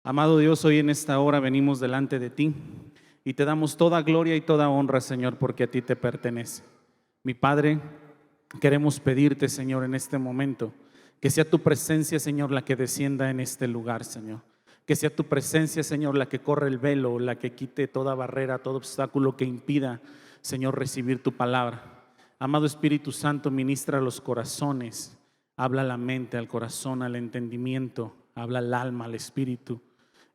Amado Dios, hoy en esta hora venimos delante de ti y te damos toda gloria y toda honra, Señor, porque a ti te pertenece. Mi Padre, queremos pedirte, Señor, en este momento, que sea tu presencia, Señor, la que descienda en este lugar, Señor. Que sea tu presencia, Señor, la que corre el velo, la que quite toda barrera, todo obstáculo que impida, Señor, recibir tu palabra. Amado Espíritu Santo, ministra los corazones, habla a la mente, al corazón, al entendimiento, habla al alma, al espíritu.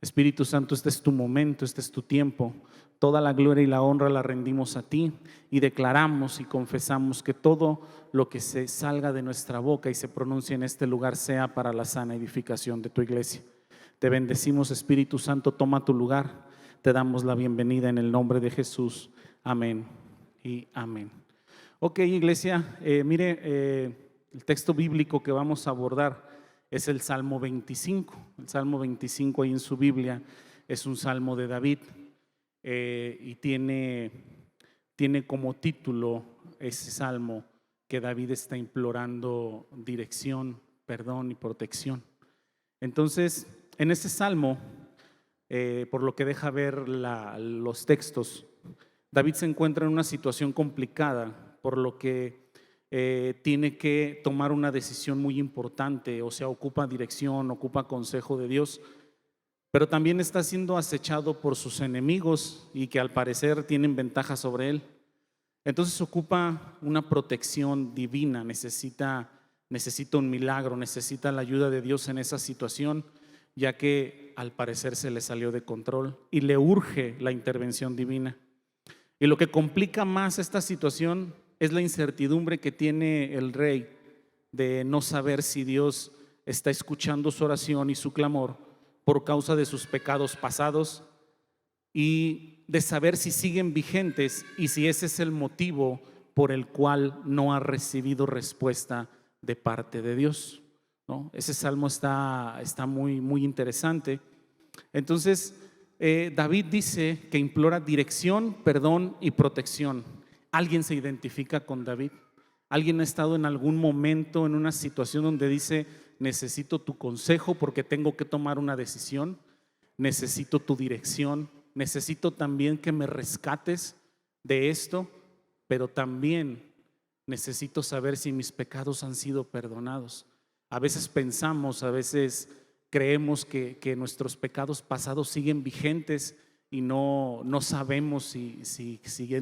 Espíritu Santo, este es tu momento, este es tu tiempo. Toda la gloria y la honra la rendimos a ti y declaramos y confesamos que todo lo que se salga de nuestra boca y se pronuncie en este lugar sea para la sana edificación de tu iglesia. Te bendecimos, Espíritu Santo, toma tu lugar. Te damos la bienvenida en el nombre de Jesús. Amén y amén. Ok, iglesia, el texto bíblico que vamos a abordar es el Salmo 25. El Salmo 25 ahí en su Biblia es un salmo de David y tiene como título ese salmo que David está implorando dirección, perdón y protección. Entonces, en este salmo, por lo que deja ver los textos, David se encuentra en una situación complicada, por lo que tiene que tomar una decisión muy importante, o sea, ocupa dirección, ocupa consejo de Dios, pero también está siendo acechado por sus enemigos y que al parecer tienen ventaja sobre él. Entonces ocupa una protección divina, necesita un milagro, necesita la ayuda de Dios en esa situación, ya que al parecer se le salió de control y le urge la intervención divina. Y lo que complica más esta situación es la incertidumbre que tiene el rey de no saber si Dios está escuchando su oración y su clamor por causa de sus pecados pasados y de saber si siguen vigentes y si ese es el motivo por el cual no ha recibido respuesta de parte de Dios, ¿no? Ese salmo está muy, muy interesante. Entonces, David dice que implora dirección, perdón y protección. ¿Alguien se identifica con David? ¿Alguien ha estado en algún momento en una situación donde dice, necesito tu consejo porque tengo que tomar una decisión? Necesito tu dirección, necesito también que me rescates de esto, pero también necesito saber si mis pecados han sido perdonados. A veces pensamos, a veces creemos que nuestros pecados pasados siguen vigentes y no sabemos si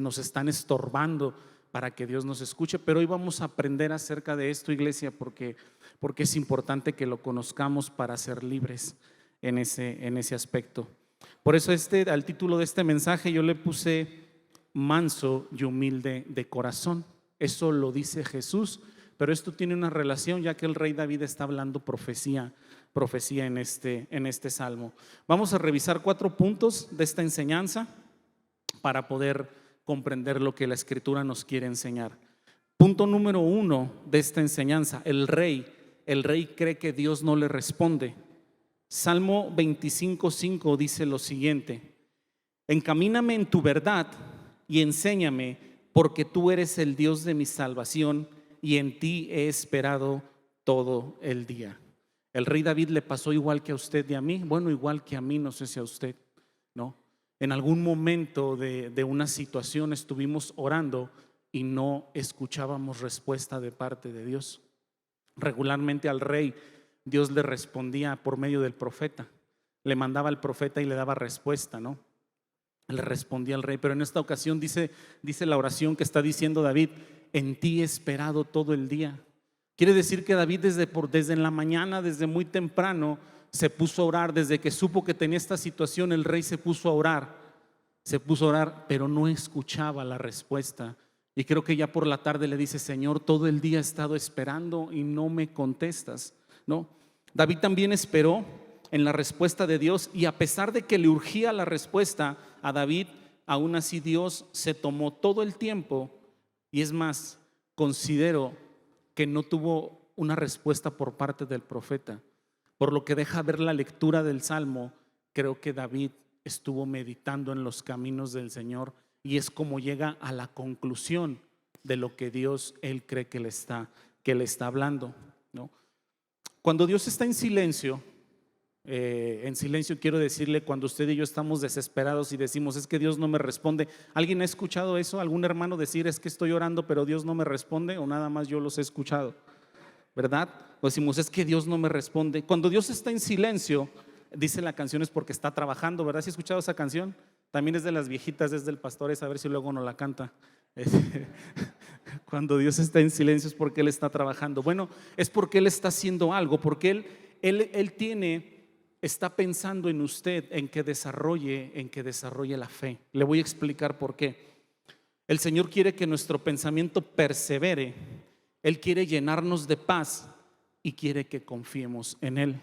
nos están estorbando para que Dios nos escuche. Pero hoy vamos a aprender acerca de esto, iglesia, porque es importante que lo conozcamos para ser libres en ese aspecto. Por eso al título de este mensaje yo le puse manso y humilde de corazón. Eso lo dice Jesús, pero esto tiene una relación, ya que el rey David está hablando profecía en este salmo. Vamos a revisar 4 puntos de esta enseñanza para poder comprender lo que la escritura nos quiere enseñar. Punto número 1 de esta enseñanza: el rey cree que Dios no le responde. Salmo 25:5 dice lo siguiente: encamíname en tu verdad y enséñame, porque tú eres el Dios de mi salvación y en ti he esperado todo el día. El rey David le pasó igual que a usted y a mí, bueno, igual que a mí, no sé si a usted, ¿no? En algún momento de una situación estuvimos orando y no escuchábamos respuesta de parte de Dios. Regularmente al rey Dios le respondía por medio del profeta, le mandaba al profeta y le daba respuesta, ¿no? Le respondía al rey, pero en esta ocasión dice la oración que está diciendo David: en ti he esperado todo el día. Quiere decir que David desde en la mañana, desde muy temprano, se puso a orar. Desde que supo que tenía esta situación, el rey se puso a orar, pero no escuchaba la respuesta. Y creo que ya por la tarde le dice: Señor, todo el día he estado esperando y no me contestas, ¿no? David también esperó en la respuesta de Dios, y a pesar de que le urgía la respuesta a David, aún así Dios se tomó todo el tiempo. Y es más, considero que no tuvo una respuesta por parte del profeta, por lo que deja ver la lectura del Salmo. Creo que David estuvo meditando en los caminos del Señor, y es como llega a la conclusión de lo que Dios, él cree que le está hablando, ¿no? Cuando Dios está en silencio, en silencio, quiero decirle, cuando usted y yo estamos desesperados y decimos, es que Dios no me responde. ¿Alguien ha escuchado eso? ¿Algún hermano decir, es que estoy orando pero Dios no me responde? ¿O nada más yo los he escuchado? ¿Verdad? O decimos, es que Dios no me responde. Cuando Dios está en silencio, dice la canción, es porque está trabajando, ¿verdad? ¿Sí has escuchado esa canción? También es de las viejitas, es del pastor, es a ver si luego no la canta. Cuando Dios está en silencio es porque Él está trabajando. Bueno, es porque Él está haciendo algo, porque Él está pensando en usted, en que desarrolle la fe. Le voy a explicar por qué. El Señor quiere que nuestro pensamiento persevere. Él quiere llenarnos de paz y quiere que confiemos en Él.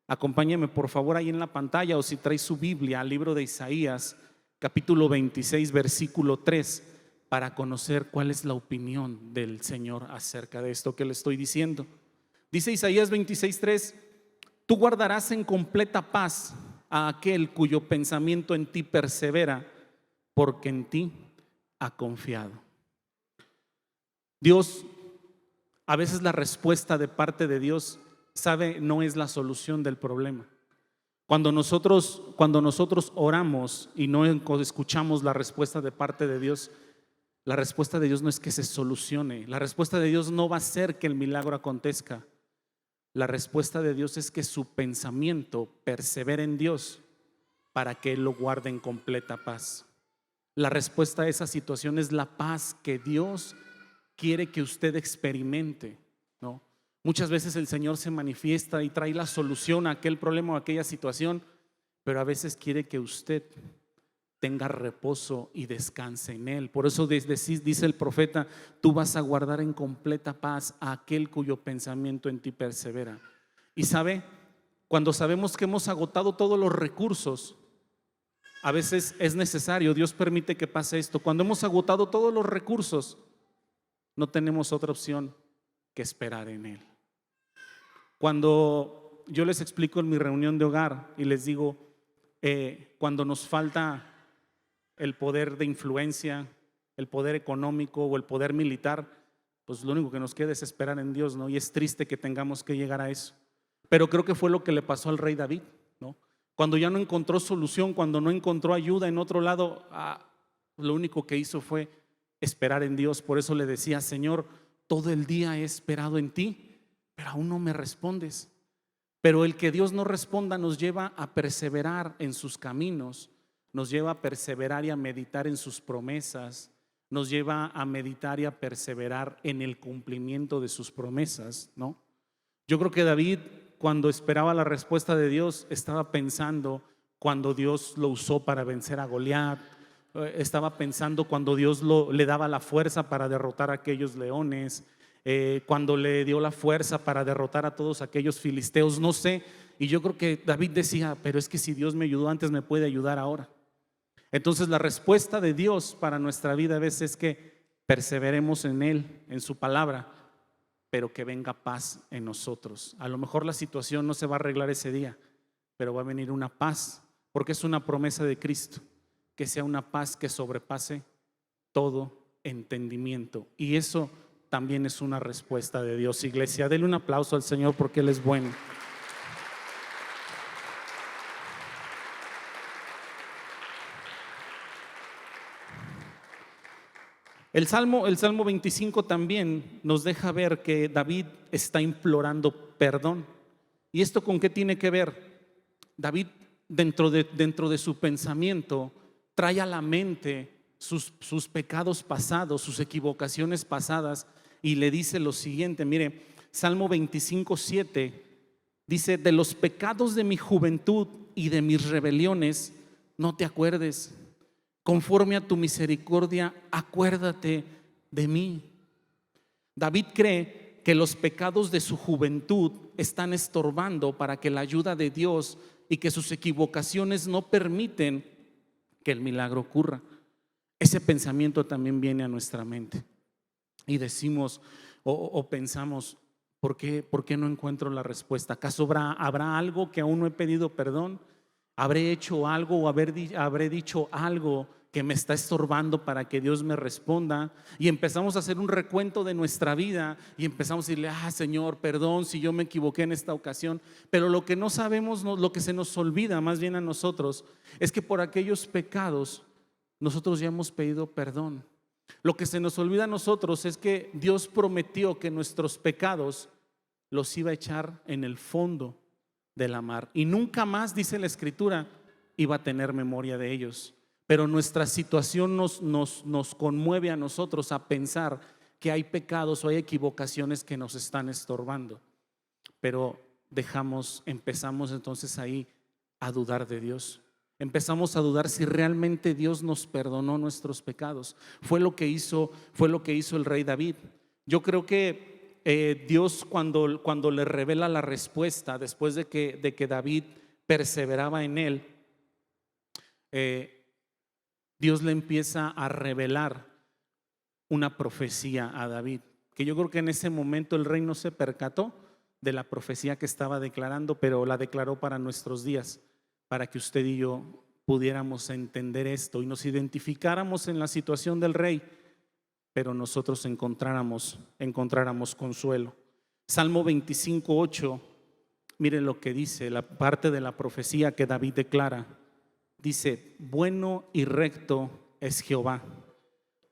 Acompáñeme por favor ahí en la pantalla, o si trae su Biblia, al libro de Isaías, capítulo 26, versículo 3, para conocer cuál es la opinión del Señor acerca de esto que le estoy diciendo. Dice Isaías 26, 3: tú guardarás en completa paz a aquel cuyo pensamiento en ti persevera, porque en ti ha confiado. Dios, a veces la respuesta de parte de Dios, sabe, no es la solución del problema. Cuando nosotros oramos y no escuchamos la respuesta de parte de Dios, la respuesta de Dios no es que se solucione. La respuesta de Dios no va a ser que el milagro acontezca. La respuesta de Dios es que su pensamiento persevere en Dios para que Él lo guarde en completa paz. La respuesta a esa situación es la paz que Dios quiere que usted experimente, ¿no? Muchas veces el Señor se manifiesta y trae la solución a aquel problema o a aquella situación, pero a veces quiere que usted tenga reposo y descanse en Él. Por eso dice el profeta: tú vas a guardar en completa paz a aquel cuyo pensamiento en ti persevera. Y sabe, cuando sabemos que hemos agotado todos los recursos, a veces es necesario, Dios permite que pase esto. Cuando hemos agotado todos los recursos, no tenemos otra opción que esperar en Él. Cuando yo les explico en mi reunión de hogar y les digo, cuando nos falta el poder de influencia, el poder económico o el poder militar, pues lo único que nos queda es esperar en Dios, ¿no? Y es triste que tengamos que llegar a eso. Pero creo que fue lo que le pasó al rey David, ¿no? Cuando ya no encontró solución, cuando no encontró ayuda en otro lado, lo único que hizo fue esperar en Dios. Por eso le decía: Señor, todo el día he esperado en ti, pero aún no me respondes. Pero el que Dios no responda nos lleva a perseverar en sus caminos, nos lleva a perseverar y a meditar en sus promesas, nos lleva a meditar y a perseverar en el cumplimiento de sus promesas, ¿no? Yo creo que David, cuando esperaba la respuesta de Dios, estaba pensando cuando Dios lo usó para vencer a Goliat, estaba pensando cuando Dios le daba la fuerza para derrotar a aquellos leones, cuando le dio la fuerza para derrotar a todos aquellos filisteos, no sé. Y yo creo que David decía: pero es que si Dios me ayudó antes, me puede ayudar ahora. Entonces la respuesta de Dios para nuestra vida a veces es que perseveremos en Él, en su palabra, pero que venga paz en nosotros. A lo mejor la situación no se va a arreglar ese día, pero va a venir una paz, porque es una promesa de Cristo, que sea una paz que sobrepase todo entendimiento. Y eso también es una respuesta de Dios. Iglesia, denle un aplauso al Señor porque Él es bueno. El Salmo 25 también nos deja ver que David está implorando perdón. ¿Y esto con qué tiene que ver? David, dentro de su pensamiento, trae a la mente sus pecados pasados, sus equivocaciones pasadas, y le dice lo siguiente. Mire, Salmo 25, 7 dice: de los pecados de mi juventud y de mis rebeliones no te acuerdes. Conforme a tu misericordia, acuérdate de mí. David cree que los pecados de su juventud están estorbando para que la ayuda de Dios y que sus equivocaciones no permiten que el milagro ocurra. Ese pensamiento también viene a nuestra mente y decimos o pensamos: ¿por qué no encuentro la respuesta? ¿Acaso habrá algo que aún no he pedido perdón? ¿Habré hecho algo o habré dicho algo que me está estorbando para que Dios me responda, y empezamos a hacer un recuento de nuestra vida y empezamos a decirle: Señor, perdón si yo me equivoqué en esta ocasión. Pero lo que no sabemos, lo que se nos olvida más bien a nosotros, es que por aquellos pecados nosotros ya hemos pedido perdón. Lo que se nos olvida a nosotros es que Dios prometió que nuestros pecados los iba a echar en el fondo de la mar, y nunca más, dice la Escritura, iba a tener memoria de ellos. Pero nuestra situación nos conmueve a nosotros a pensar que hay pecados o hay equivocaciones que nos están estorbando. Pero empezamos entonces ahí a dudar de Dios. Empezamos a dudar si realmente Dios nos perdonó nuestros pecados. Fue lo que hizo el rey David. Yo creo que Dios, cuando le revela la respuesta, después de que David perseveraba en él, Dios le empieza a revelar una profecía a David, que yo creo que en ese momento el rey no se percató de la profecía que estaba declarando, pero la declaró para nuestros días, para que usted y yo pudiéramos entender esto y nos identificáramos en la situación del rey, pero nosotros encontráramos consuelo. Salmo 25:8, mire lo que dice, la parte de la profecía que David declara. Dice: bueno y recto es Jehová.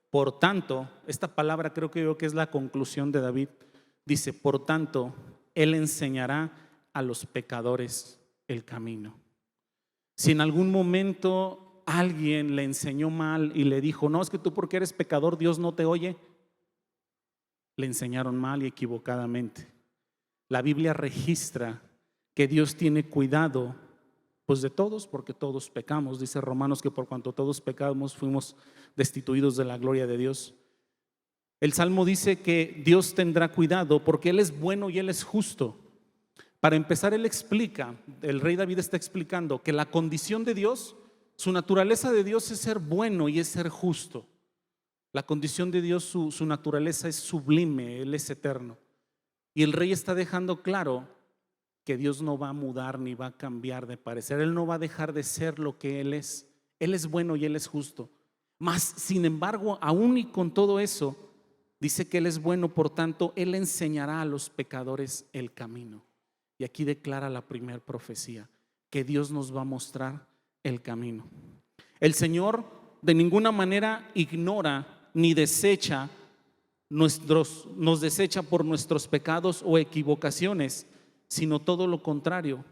Por tanto, esta palabra creo que es la conclusión de David. Dice: por tanto, Él enseñará a los pecadores el camino. Si en algún momento alguien le enseñó mal y le dijo: no, es que tú porque eres pecador Dios no te oye, le enseñaron mal y equivocadamente. La Biblia registra que Dios tiene cuidado pues de todos, porque todos pecamos. Dice Romanos que por cuanto todos pecamos fuimos destituidos de la gloria de Dios. El Salmo dice que Dios tendrá cuidado porque Él es bueno y Él es justo. Para empezar, el rey David está explicando que la condición de Dios, su naturaleza de Dios es ser bueno y es ser justo. La condición de Dios, su naturaleza es sublime, Él es eterno. Y el rey está dejando claro que Dios no va a mudar ni va a cambiar de parecer. Él no va a dejar de ser lo que Él es. Él es bueno y Él es justo. Mas, sin embargo, aún y con todo eso, dice que Él es bueno, por tanto, Él enseñará a los pecadores el camino. Y aquí declara la primera profecía, que Dios nos va a mostrar el camino. El Señor de ninguna manera ignora ni desecha nos desecha por nuestros pecados o equivocaciones, sino todo lo contrario.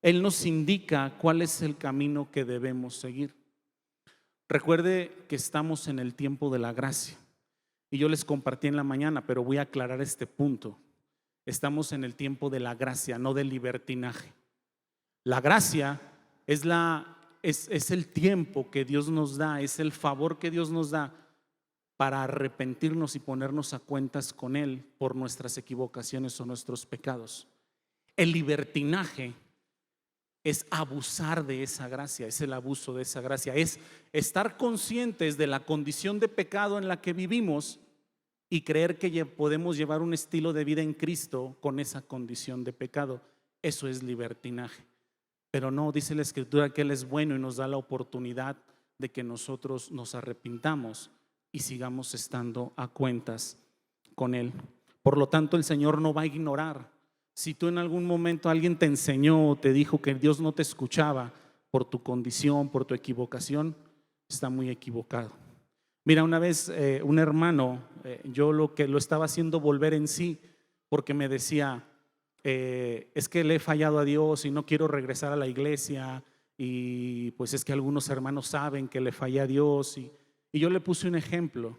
Él nos indica cuál es el camino que debemos seguir. Recuerde que estamos en el tiempo de la gracia, y yo les compartí en la mañana, pero voy a aclarar este punto. Estamos en el tiempo de la gracia, no del libertinaje. La gracia es el tiempo que Dios nos da, es el favor que Dios nos da para arrepentirnos y ponernos a cuentas con Él por nuestras equivocaciones o nuestros pecados. El libertinaje es abusar de esa gracia, es el abuso de esa gracia, es estar conscientes de la condición de pecado en la que vivimos y creer que podemos llevar un estilo de vida en Cristo con esa condición de pecado. Eso es libertinaje. Pero no, dice la Escritura que Él es bueno y nos da la oportunidad de que nosotros nos arrepintamos y sigamos estando a cuentas con Él. Por lo tanto, el Señor no va a ignorar. Si tú en algún momento alguien te enseñó o te dijo que Dios no te escuchaba por tu condición, por tu equivocación, está muy equivocado. Mira, una vez un hermano, yo lo estaba haciendo volver en sí, porque me decía, es que le he fallado a Dios y no quiero regresar a la iglesia, y pues es que algunos hermanos saben que le fallé a Dios, y yo le puse un ejemplo.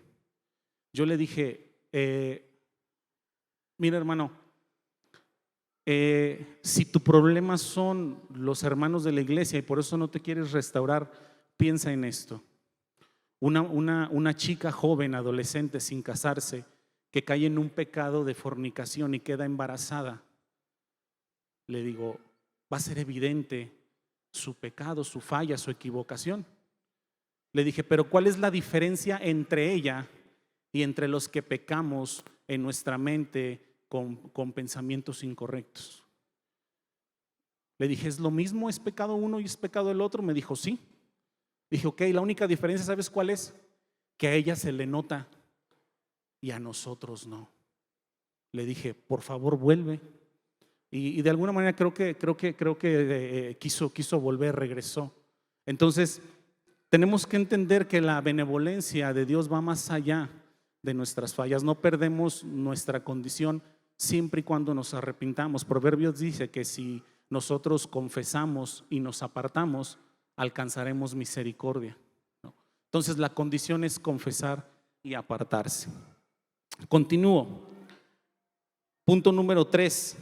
Yo le dije, mira hermano, si tu problema son los hermanos de la iglesia y por eso no te quieres restaurar, piensa en esto. Una chica joven, adolescente, sin casarse, que cae en un pecado de fornicación y queda embarazada, le digo, va a ser evidente su pecado, su falla, su equivocación. Le dije, pero ¿cuál es la diferencia entre ella y entre los que pecamos en nuestra mente con pensamientos incorrectos? Le dije, ¿es lo mismo? ¿Es pecado uno y es pecado el otro? Me dijo, sí. Dije, ok, la única diferencia, ¿sabes cuál es? Que a ella se le nota y a nosotros no. Le dije, por favor, vuelve. Y de alguna manera creo que quiso volver, regresó. Entonces, tenemos que entender que la benevolencia de Dios va más allá de nuestras fallas. No perdemos nuestra condición siempre y cuando nos arrepintamos. Proverbios dice que si nosotros confesamos y nos apartamos, alcanzaremos misericordia, ¿no? Entonces la condición es confesar y apartarse. Continúo. Punto número 3.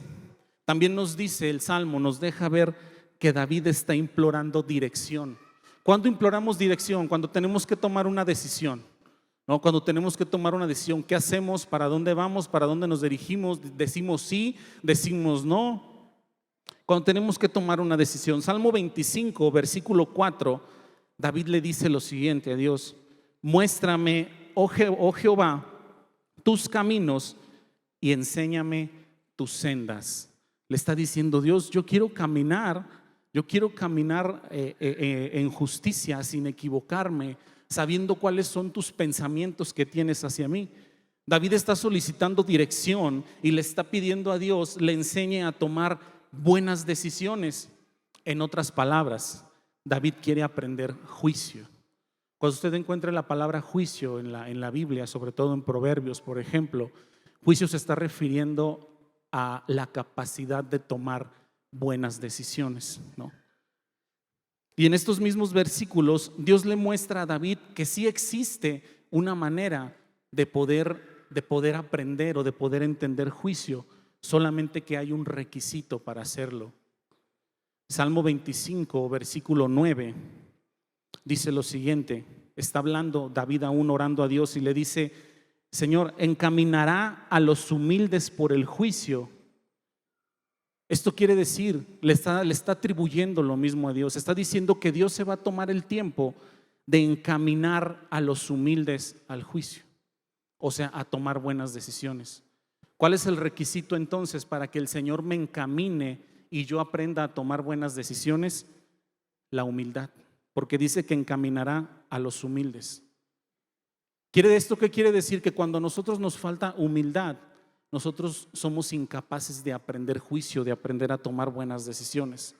También nos dice el Salmo, nos deja ver que David está implorando dirección. ¿Cuándo imploramos dirección? Cuando tenemos que tomar una decisión, ¿no? Cuando tenemos que tomar una decisión, ¿qué hacemos? ¿Para dónde vamos? ¿Para dónde nos dirigimos? ¿Decimos sí? ¿Decimos no? Cuando tenemos que tomar una decisión. Salmo 25, versículo 4, David le dice lo siguiente a Dios: muéstrame, oh Jehová, tus caminos y enséñame tus sendas. Le está diciendo Dios, yo quiero caminar en justicia, sin equivocarme, sabiendo cuáles son tus pensamientos que tienes hacia mí. David está solicitando dirección y le está pidiendo a Dios le enseñe a tomar buenas decisiones. En otras palabras, David quiere aprender juicio. Cuando usted encuentre la palabra juicio en la Biblia, sobre todo en Proverbios, por ejemplo, juicio se está refiriendo a la capacidad de tomar buenas decisiones, ¿no? Y en estos mismos versículos Dios le muestra a David que sí existe una manera de poder aprender o de poder entender juicio, solamente que hay un requisito para hacerlo. Salmo 25, versículo 9, dice lo siguiente. Está hablando David aún orando a Dios y le dice: Señor, encaminará a los humildes por el juicio. Esto quiere decir, le está atribuyendo lo mismo a Dios. Está diciendo que Dios se va a tomar el tiempo de encaminar a los humildes al juicio, o sea, a tomar buenas decisiones. ¿Cuál es el requisito entonces para que el Señor me encamine y yo aprenda a tomar buenas decisiones? La humildad, porque dice que encaminará a los humildes. ¿Esto qué quiere decir? Que cuando a nosotros nos falta humildad, nosotros somos incapaces de aprender juicio, de aprender a tomar buenas decisiones.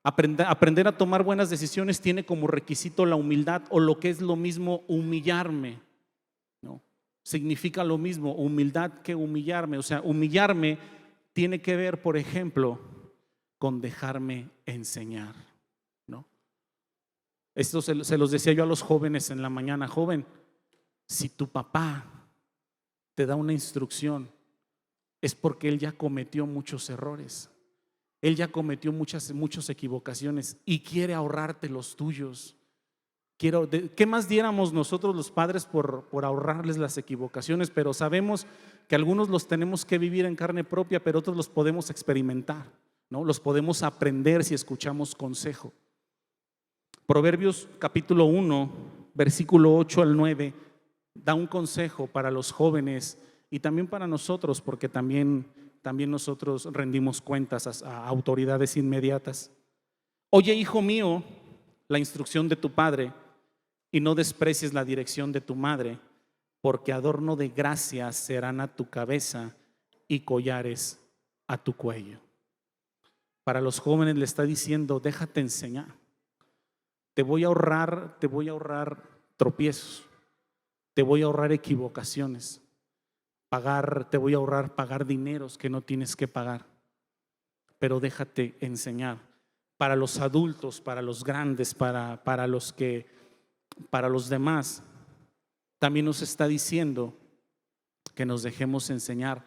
Aprender a tomar buenas decisiones tiene como requisito la humildad, o lo que es lo mismo, humillarme, ¿no? Significa lo mismo humildad que humillarme. O sea, humillarme tiene que ver, por ejemplo, con dejarme enseñar, ¿no? Esto se los decía yo a los jóvenes en la mañana: joven, si tu papá te da una instrucción, es porque él ya cometió muchos errores, él ya cometió muchas equivocaciones y quiere ahorrarte los tuyos. ¿Qué más diéramos nosotros los padres por ahorrarles las equivocaciones? Pero sabemos que algunos los tenemos que vivir en carne propia, pero otros los podemos experimentar, ¿no? Los podemos aprender si escuchamos consejo. Proverbios capítulo 1, versículo 8 al 9 da un consejo para los jóvenes y también para nosotros, porque también nosotros rendimos cuentas a autoridades inmediatas. Oye, hijo mío, la instrucción de tu padre, y no desprecies la dirección de tu madre, porque adorno de gracia serán a tu cabeza y collares a tu cuello. Para los jóvenes le está diciendo: déjate enseñar. Te voy a ahorrar tropiezos, te voy a ahorrar equivocaciones, te voy a ahorrar pagar dineros que no tienes que pagar, pero déjate enseñar. Para los adultos, para los grandes, para los demás, también nos está diciendo que nos dejemos enseñar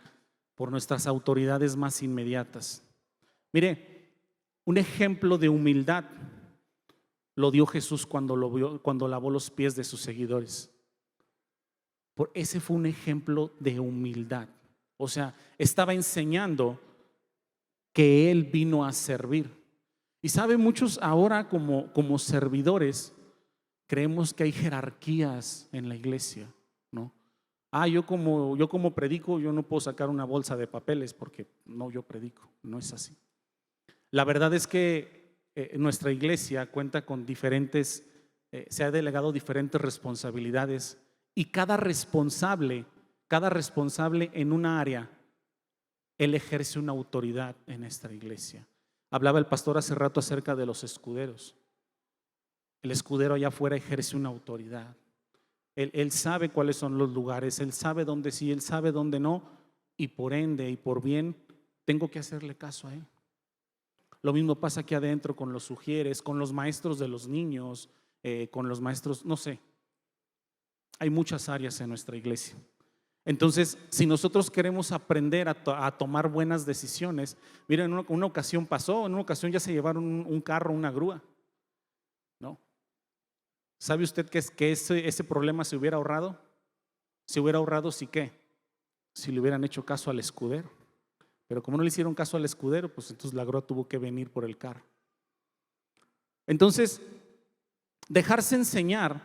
por nuestras autoridades más inmediatas. Mire, un ejemplo de humildad lo dio Jesús cuando lavó los pies de sus seguidores. Ese fue un ejemplo de humildad. O sea, estaba enseñando que Él vino a servir. Y sabe, muchos ahora como servidores creemos que hay jerarquías en la iglesia, ¿no? Yo como predico, yo no puedo sacar una bolsa de papeles porque no, yo predico. No es así. La verdad es que nuestra iglesia cuenta con diferentes se ha delegado diferentes responsabilidades y cada responsable en una área, él ejerce una autoridad en nuestra iglesia. Hablaba el pastor hace rato acerca de los escuderos. El escudero allá afuera ejerce una autoridad. Él sabe cuáles son los lugares, él sabe dónde sí, él sabe dónde no, y por ende y por bien tengo que hacerle caso a él. Lo mismo pasa aquí adentro con los sugieres, con los maestros de los niños, con los maestros, no sé. Hay muchas áreas en nuestra iglesia. Entonces, si nosotros queremos aprender a tomar buenas decisiones, miren, en una ocasión pasó, en una ocasión ya se llevaron un carro, una grúa, ¿no? ¿Sabe usted que ese problema se hubiera ahorrado? Se hubiera ahorrado si qué, si le hubieran hecho caso al escudero. Pero como no le hicieron caso al escudero, pues entonces la grúa tuvo que venir por el carro. Entonces, dejarse enseñar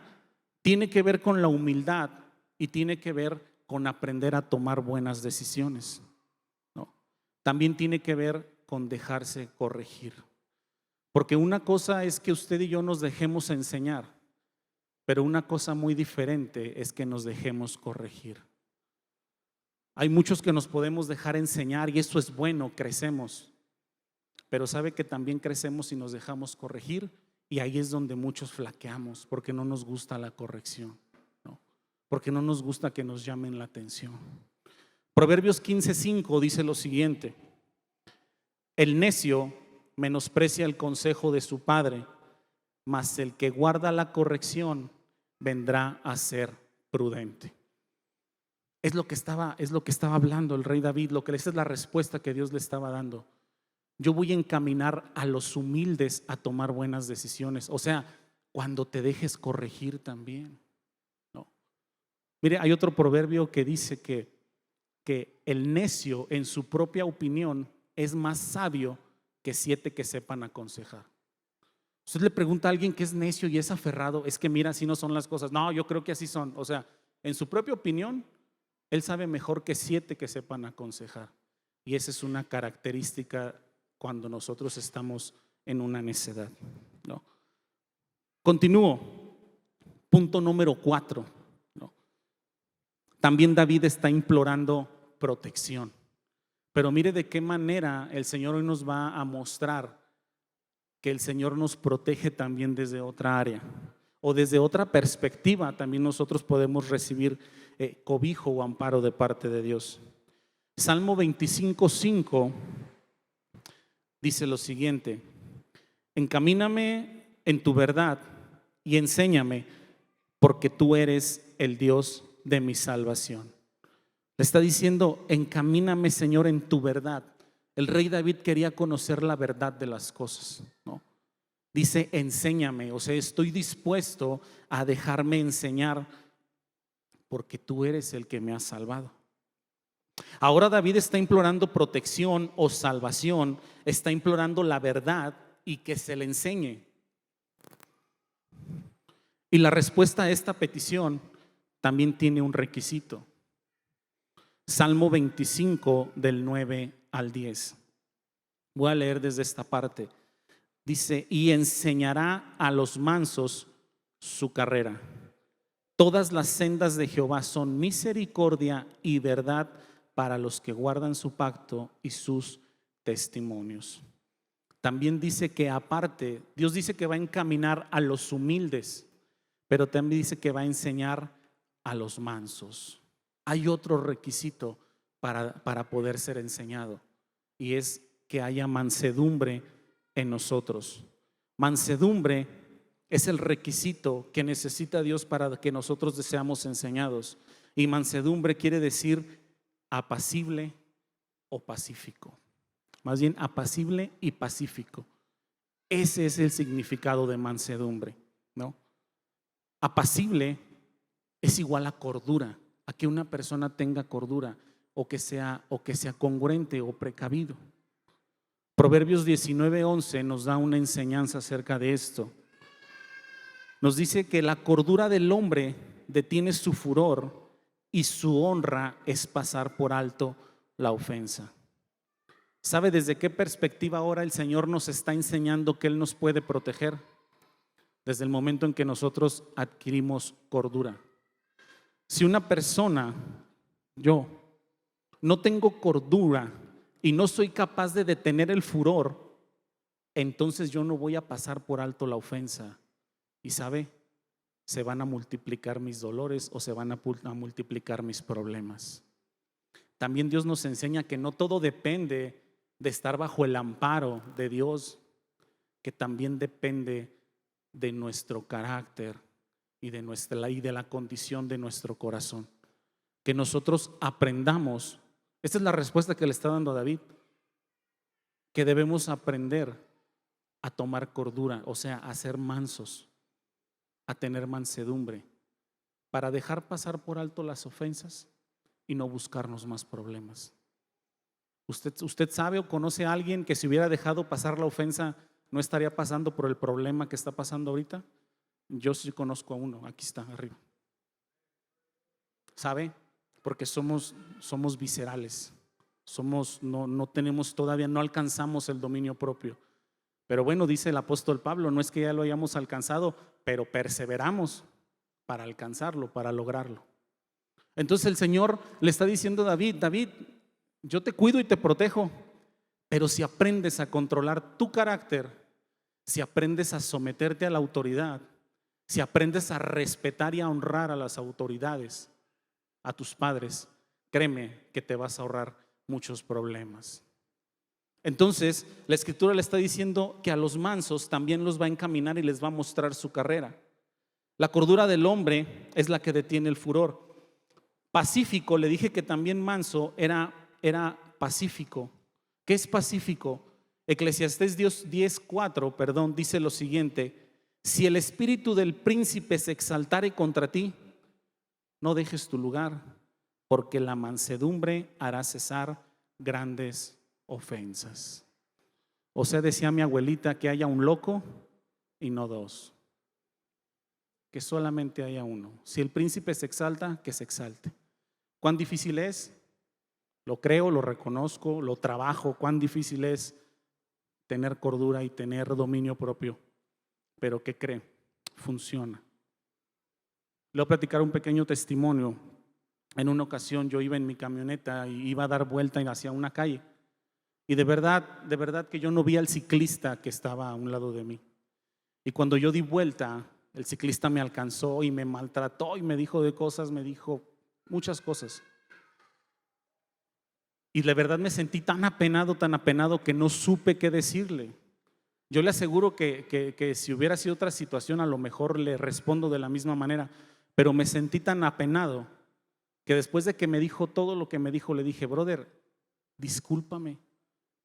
tiene que ver con la humildad y tiene que ver con aprender a tomar buenas decisiones, ¿no? También tiene que ver con dejarse corregir. Porque una cosa es que usted y yo nos dejemos enseñar, pero una cosa muy diferente es que nos dejemos corregir. Hay muchos que nos podemos dejar enseñar y eso es bueno, crecemos. Pero sabe que también crecemos si nos dejamos corregir, y ahí es donde muchos flaqueamos porque no nos gusta la corrección, ¿no? Porque no nos gusta que nos llamen la atención. Proverbios 15:5 dice lo siguiente: el necio menosprecia el consejo de su padre, mas el que guarda la corrección vendrá a ser prudente. Es lo que estaba hablando el rey David, esa es la respuesta que Dios le estaba dando. Yo voy a encaminar a los humildes a tomar buenas decisiones. O sea, cuando te dejes corregir también, ¿no? Mire, hay otro proverbio que dice que el necio en su propia opinión es más sabio que 7 que sepan aconsejar. Usted le pregunta a alguien que es necio y es aferrado, es que mira, así no son las cosas. No, yo creo que así son. O sea, en su propia opinión, él sabe mejor que 7 que sepan aconsejar. Y esa es una característica cuando nosotros estamos en una necedad, ¿no? Continúo. Punto número 4, ¿no? También David está implorando protección. Pero mire de qué manera el Señor hoy nos va a mostrar que el Señor nos protege también desde otra área o desde otra perspectiva. También nosotros podemos recibir cobijo o amparo de parte de Dios. Salmo 25:5 dice lo siguiente: encamíname en tu verdad y enséñame, porque tú eres el Dios de mi salvación. Le está diciendo, encamíname, Señor, en tu verdad. El rey David quería conocer la verdad de las cosas, ¿no? Dice, enséñame, o sea, estoy dispuesto a dejarme enseñar porque tú eres el que me has salvado. Ahora David está implorando protección o salvación, está implorando la verdad y que se le enseñe. Y la respuesta a esta petición también tiene un requisito. Salmo 25 del 9 al 10. Voy a leer desde esta parte. Dice, y enseñará a los mansos su carrera. Todas las sendas de Jehová son misericordia y verdad para los que guardan su pacto y sus testimonios. También dice que aparte, Dios dice que va a encaminar a los humildes, pero también dice que va a enseñar a los mansos. Hay otro requisito para poder ser enseñado, y es que haya mansedumbre en nosotros. Mansedumbre es el requisito que necesita Dios para que nosotros seamos enseñados. Y mansedumbre quiere decir apacible o pacífico. Más bien apacible y pacífico. Ese es el significado de mansedumbre, ¿no? Apacible es igual a cordura, a que una persona tenga cordura o que sea congruente o precavido. Proverbios 19:11 nos da una enseñanza acerca de esto. Nos dice que la cordura del hombre detiene su furor y su honra es pasar por alto la ofensa. ¿Sabe desde qué perspectiva ahora el Señor nos está enseñando que Él nos puede proteger? desde el momento en que nosotros adquirimos cordura. Si una persona, yo, no tengo cordura y no soy capaz de detener el furor, entonces yo no voy a pasar por alto la ofensa. Y sabe, se van a multiplicar mis dolores o se van a multiplicar mis problemas. También Dios nos enseña que no todo depende de estar bajo el amparo de Dios, que también depende de nuestro carácter y de la condición de nuestro corazón. Que nosotros aprendamos, esta es la respuesta que le está dando a David, que debemos aprender a tomar cordura, o sea, a ser mansos, a tener mansedumbre, para dejar pasar por alto las ofensas y no buscarnos más problemas. ¿Usted sabe o conoce a alguien que si hubiera dejado pasar la ofensa no estaría pasando por el problema que está pasando ahorita? Yo sí conozco a uno, aquí está arriba. ¿Sabe? Porque somos viscerales, no tenemos todavía, no alcanzamos el dominio propio. Pero bueno, dice el apóstol Pablo, no es que ya lo hayamos alcanzado, pero perseveramos para alcanzarlo, para lograrlo. Entonces el Señor le está diciendo a David, David, yo te cuido y te protejo, pero si aprendes a controlar tu carácter, si aprendes a someterte a la autoridad, si aprendes a respetar y a honrar a las autoridades, a tus padres, créeme que te vas a ahorrar muchos problemas. Entonces, la Escritura le está diciendo que a los mansos también los va a encaminar y les va a mostrar su carrera. La cordura del hombre es la que detiene el furor. Pacífico, le dije que también manso era pacífico. ¿Qué es pacífico? Eclesiastés 10:4, dice lo siguiente: si el espíritu del príncipe se exaltare contra ti, no dejes tu lugar, porque la mansedumbre hará cesar grandes ofensas. O sea, decía mi abuelita, que haya un loco y no dos, que solamente haya uno. Si el príncipe se exalta, que se exalte. ¿Cuán difícil es? Lo creo, lo reconozco, lo trabajo. Cuán difícil es tener cordura y tener dominio propio. Pero ¿qué cree? Funciona. Le voy a platicar un pequeño testimonio. En una ocasión yo iba en mi camioneta y iba a dar vuelta hacia una calle. Y de verdad que yo no vi al ciclista que estaba a un lado de mí. Y cuando yo di vuelta, el ciclista me alcanzó y me maltrató y me dijo me dijo muchas cosas. Y de verdad me sentí tan apenado que no supe qué decirle. Yo le aseguro que si hubiera sido otra situación, a lo mejor le respondo de la misma manera, pero me sentí tan apenado que después de que me dijo todo lo que me dijo, le dije, brother, discúlpame,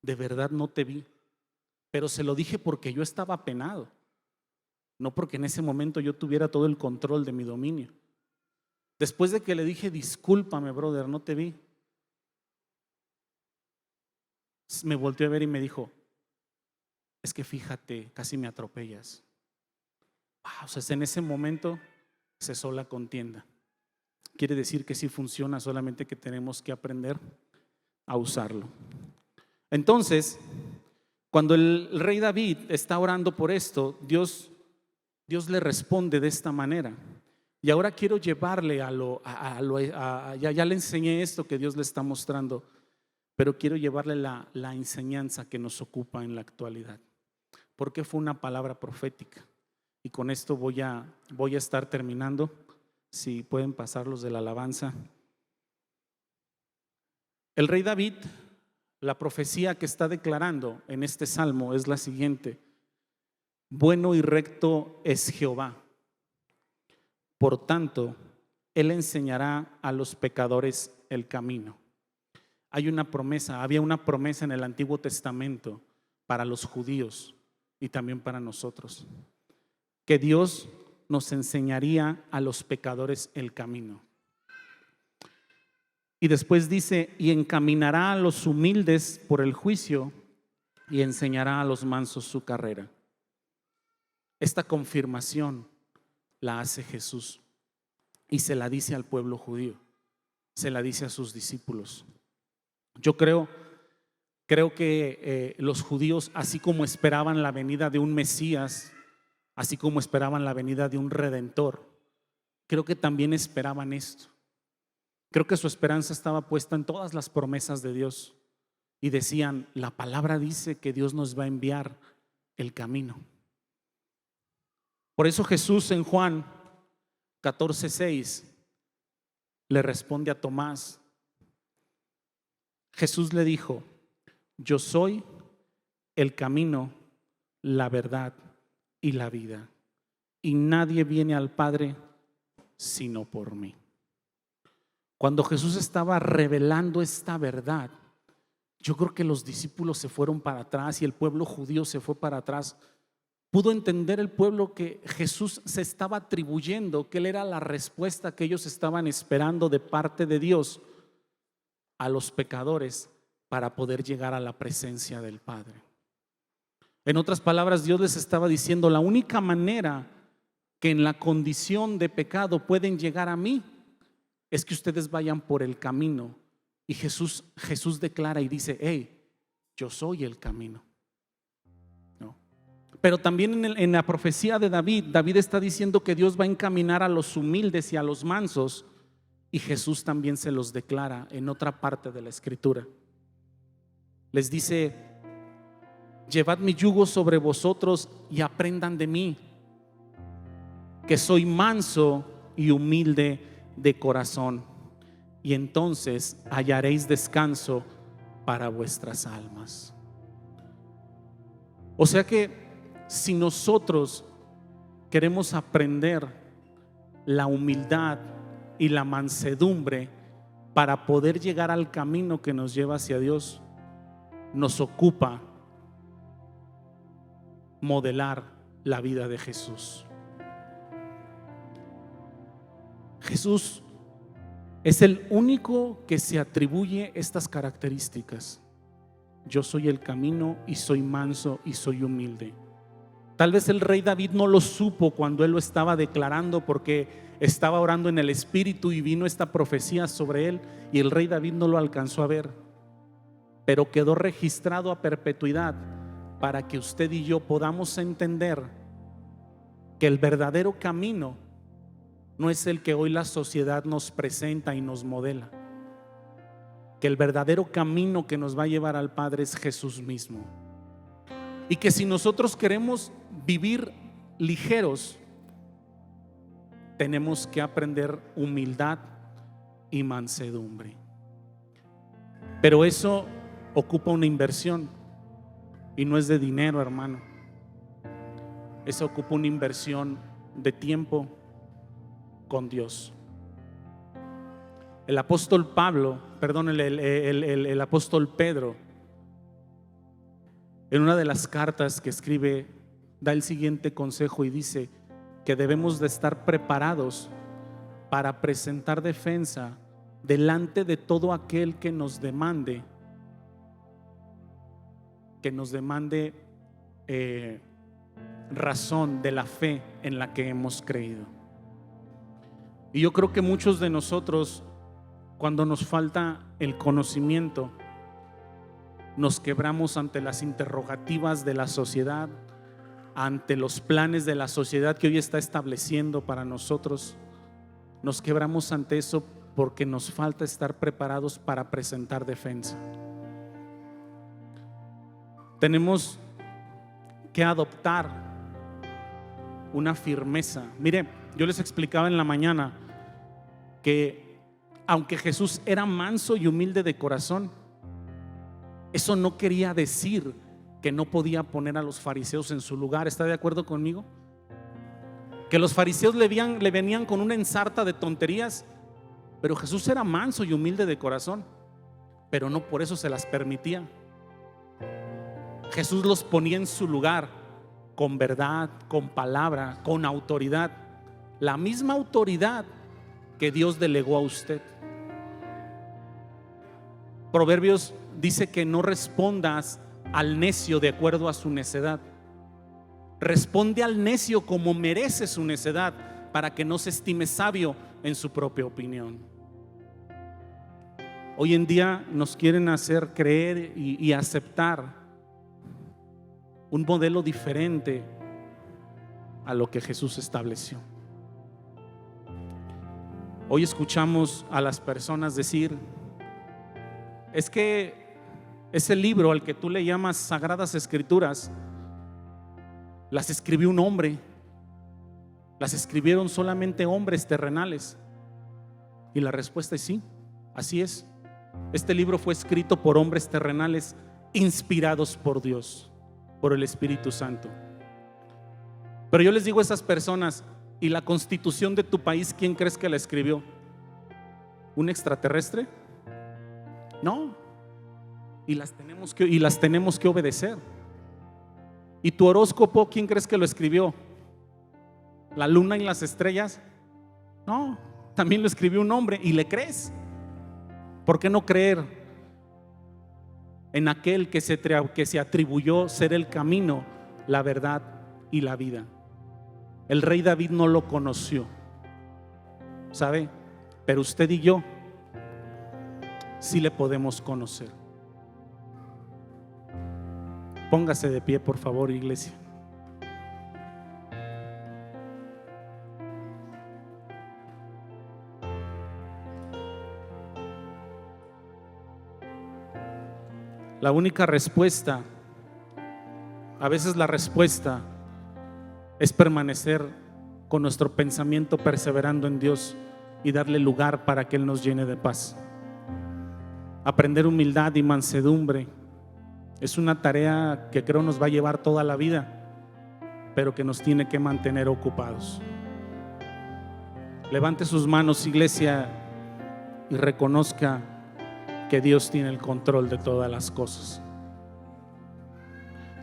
de verdad no te vi, pero se lo dije porque yo estaba apenado, no porque en ese momento yo tuviera todo el control de mi dominio. Después de que le dije, discúlpame, brother, no te vi, me volteó a ver y me dijo, es que fíjate, casi me atropellas. O sea, en ese momento cesó la contienda. Quiere decir que sí funciona, solamente que tenemos que aprender a usarlo. Entonces, cuando el rey David está orando por esto, Dios le responde de esta manera. Y ahora quiero llevarle ya le enseñé esto que Dios le está mostrando, pero quiero llevarle la enseñanza que nos ocupa en la actualidad, porque fue una palabra profética. Y con esto voy a estar terminando. Si pueden pasar los de la alabanza. El rey David, la profecía que está declarando en este salmo es la siguiente: bueno y recto es Jehová, por tanto, él enseñará a los pecadores el camino. Había una promesa en el Antiguo Testamento para los judíos y también para nosotros, que Dios nos enseñaría a los pecadores el camino. Y después dice, y encaminará a los humildes por el juicio y enseñará a los mansos su carrera. Esta confirmación la hace Jesús y se la dice al pueblo judío, se la dice a sus discípulos. Yo creo que los judíos, así como esperaban la venida de un Mesías así como esperaban la venida de un redentor, creo que también esperaban esto. Creo que su esperanza estaba puesta en todas las promesas de Dios y decían, la palabra dice que Dios nos va a enviar el camino. Por eso Jesús en Juan 14:6 le responde a Tomás. Jesús le dijo, yo soy el camino, la verdad y la vida, y nadie viene al Padre sino por mí. Cuando Jesús estaba revelando esta verdad, yo creo que los discípulos se fueron para atrás y el pueblo judío se fue para atrás. Pudo entender el pueblo que Jesús se estaba atribuyendo, que Él era la respuesta que ellos estaban esperando de parte de Dios a los pecadores para poder llegar a la presencia del Padre. En otras palabras, Dios les estaba diciendo, la única manera que en la condición de pecado pueden llegar a mí es que ustedes vayan por el camino. Y Jesús declara y dice, hey, yo soy el camino. ¿No? Pero también en la profecía de David está diciendo que Dios va a encaminar a los humildes y a los mansos, y Jesús también se los declara en otra parte de la Escritura. Les dice, llevad mi yugo sobre vosotros y aprendan de mí, que soy manso y humilde de corazón, y entonces hallaréis descanso para vuestras almas. O sea que si nosotros queremos aprender la humildad y la mansedumbre para poder llegar al camino que nos lleva hacia Dios, nos ocupa modelar la vida de Jesús. Jesús es el único que se atribuye estas características. Yo soy el camino y soy manso y soy humilde. Tal vez el rey David no lo supo cuando él lo estaba declarando, porque estaba orando en el Espíritu y vino esta profecía sobre él y el rey David no lo alcanzó a ver, pero quedó registrado a perpetuidad para que usted y yo podamos entender que el verdadero camino no es el que hoy la sociedad nos presenta y nos modela, que el verdadero camino que nos va a llevar al Padre es Jesús mismo, y que si nosotros queremos vivir ligeros, tenemos que aprender humildad y mansedumbre. Pero eso ocupa una inversión, y no es de dinero, hermano. Eso ocupa una inversión de tiempo con Dios. El apóstol el apóstol Pedro, en una de las cartas que escribe, da el siguiente consejo y dice que debemos de estar preparados para presentar defensa delante de todo aquel que nos demande razón de la fe en la que hemos creído. Y yo creo que muchos de nosotros, cuando nos falta el conocimiento, nos quebramos ante las interrogativas de la sociedad, ante los planes de la sociedad que hoy está estableciendo para nosotros. Nos quebramos ante eso porque nos falta estar preparados para presentar defensa. Tenemos que adoptar una firmeza. Mire, yo les explicaba en la mañana que aunque Jesús era manso y humilde de corazón, eso no quería decir que no podía poner a los fariseos en su lugar. ¿Está de acuerdo conmigo? Que los fariseos le venían con una ensarta de tonterías, pero Jesús era manso y humilde de corazón, pero no por eso se las permitía. Jesús los ponía en su lugar con verdad, con palabra, con autoridad, la misma autoridad que Dios delegó a usted. Proverbios dice que no respondas al necio de acuerdo a su necedad. Responde al necio como merece su necedad, para que no se estime sabio en su propia opinión. Hoy en día nos quieren hacer creer y aceptar un modelo diferente a lo que Jesús estableció. Hoy escuchamos a las personas decir: es que ese libro al que tú le llamas Sagradas Escrituras las escribió un hombre, las escribieron solamente hombres terrenales. Y la respuesta es sí, así es. Este libro fue escrito por hombres terrenales inspirados por Dios, por el Espíritu Santo. Pero yo les digo a esas personas: ¿y la constitución de tu país quién crees que la escribió? ¿Un extraterrestre? No. Y las tenemos que obedecer. ¿Y tu horóscopo quién crees que lo escribió? ¿La luna y las estrellas? No, también lo escribió un hombre y le crees. ¿Por qué no creer en aquel que se atribuyó ser el camino, la verdad y la vida? El rey David no lo conoció, ¿sabe? Pero usted y yo sí le podemos conocer. Póngase de pie, por favor, iglesia. La única respuesta, a veces la respuesta es permanecer con nuestro pensamiento perseverando en Dios y darle lugar para que Él nos llene de paz. Aprender humildad y mansedumbre es una tarea que creo nos va a llevar toda la vida, pero que nos tiene que mantener ocupados. Levante sus manos, iglesia, y reconozca que Dios tiene el control de todas las cosas.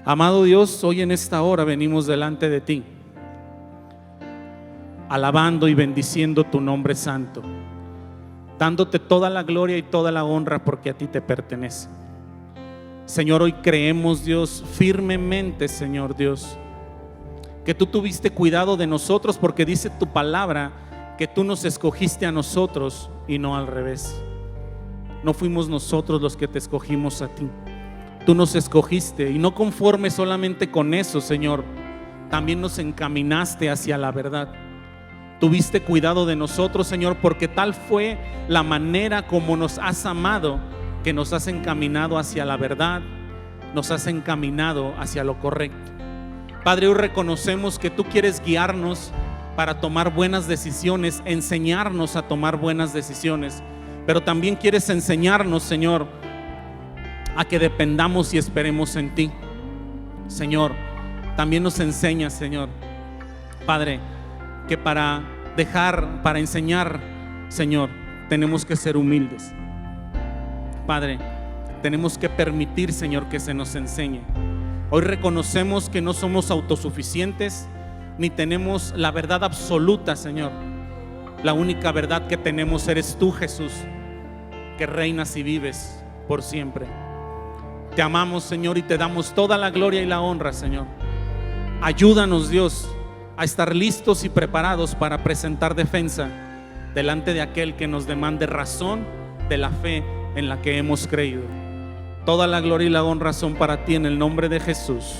Amado Dios, hoy en esta hora venimos delante de ti, alabando y bendiciendo tu nombre santo, dándote toda la gloria y toda la honra porque a ti te pertenece. Señor, hoy creemos, Dios, firmemente, Señor Dios, que tú tuviste cuidado de nosotros, porque dice tu palabra que tú nos escogiste a nosotros y no al revés. No fuimos nosotros los que te escogimos a ti, tú nos escogiste, y no conforme solamente con eso, Señor, también nos encaminaste hacia la verdad. Tuviste cuidado de nosotros, Señor, porque tal fue la manera como nos has amado, que nos has encaminado hacia la verdad, nos has encaminado hacia lo correcto. Padre, hoy reconocemos que tú quieres guiarnos para tomar buenas decisiones, enseñarnos a tomar buenas decisiones, pero también quieres enseñarnos, Señor, a que dependamos y esperemos en ti. Señor, también nos enseñas, Señor, Padre, que para enseñar, Señor, tenemos que ser humildes. Padre, tenemos que permitir, Señor, que se nos enseñe. Hoy reconocemos que no somos autosuficientes, ni tenemos la verdad absoluta, Señor. La única verdad que tenemos eres tú, Jesús, que reinas y vives por siempre. Te amamos, Señor, y te damos toda la gloria y la honra, Señor. Ayúdanos, Dios, a estar listos y preparados para presentar defensa delante de aquel que nos demande razón de la fe en la que hemos creído. Toda la gloria y la honra son para ti, en el nombre de Jesús.